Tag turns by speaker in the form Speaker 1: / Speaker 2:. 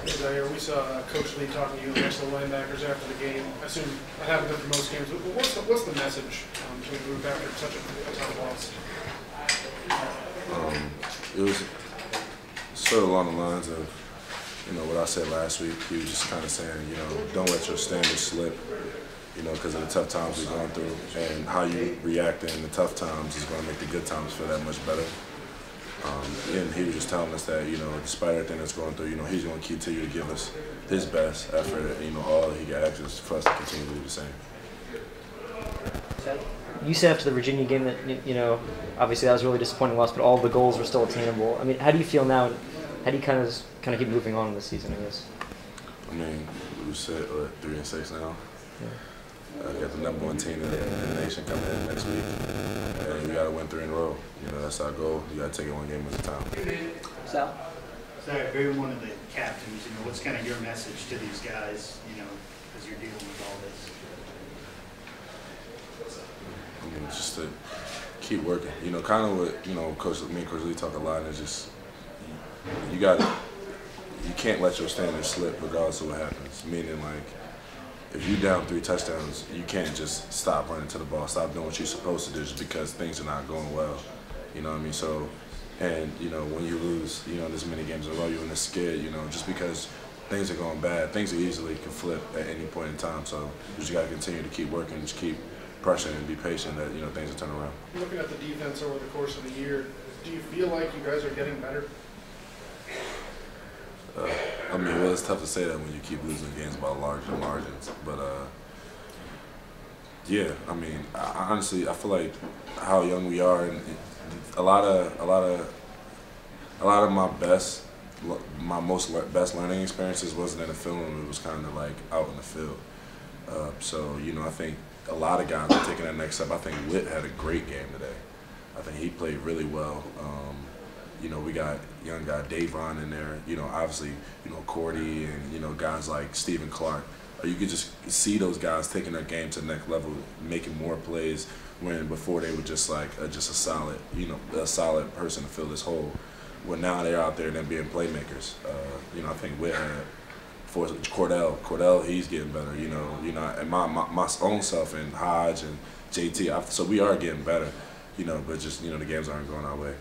Speaker 1: Zaire, we saw Coach Lee talking to you against the linebackers after the game. I assume I haven't done for most games, but what's the message to the group after such a tough loss?
Speaker 2: It was sort of along the lines of, what I said last week. He was just kind of saying, don't let your standards slip, because of the tough times we're going through, and how you react in the tough times is going to make the good times feel that much better. And he was just telling us that, despite everything that's going through, he's going to continue to give us his best effort, all he can ask is for us to continue to do the same.
Speaker 3: You said after the Virginia game that, obviously that was a really disappointing loss, but all the goals were still attainable. I mean, how do you feel now? How do you kind of keep moving on in this season, I guess?
Speaker 2: I mean, we said 3-6 now.
Speaker 3: Yeah.
Speaker 2: We got the #1 team in the nation coming in next week, and we got to win 3 in a row. That's our goal. You got to take it one game at a time.
Speaker 4: Sal? Sorry, being one of the captains, what's kind of your message to these guys, as you're dealing with all this?
Speaker 2: I mean, just to keep working. Kind of what, me and Coach Lee talk a lot, is just, you can't let your standards slip regardless of what happens. Meaning, like, if you're down 3 touchdowns, you can't just stop running to the ball, stop doing what you're supposed to do just because things are not going well. You know what I mean? So, and, when you lose, this many games in a row, you're in this skid, just because things are going bad, things easily can flip at any point in time. So you just got to continue to keep working, just keep pressuring and be patient that, things will turn around.
Speaker 1: Looking at the defense over the course of the year, do you feel like you guys are getting better?
Speaker 2: I mean, well, it's tough to say that when you keep losing games by larger margins, but yeah, I mean, honestly, I feel like how young we are, and a lot of my best learning experiences wasn't in the film; it was kind of like out in the field. So I think a lot of guys are taking that next step. I think Witt had a great game today. I think he played really well. We got young guy Davon in there, obviously, Cordy and, guys like Stephen Clark. You could just see those guys taking their game to the next level, making more plays when before they were just like just a solid, a solid person to fill this hole. Well, now they're out there and they're being playmakers. I think Witt had Cordell, he's getting better, and my own self and Hodge and JT. So we are getting better, but just, the games aren't going our way.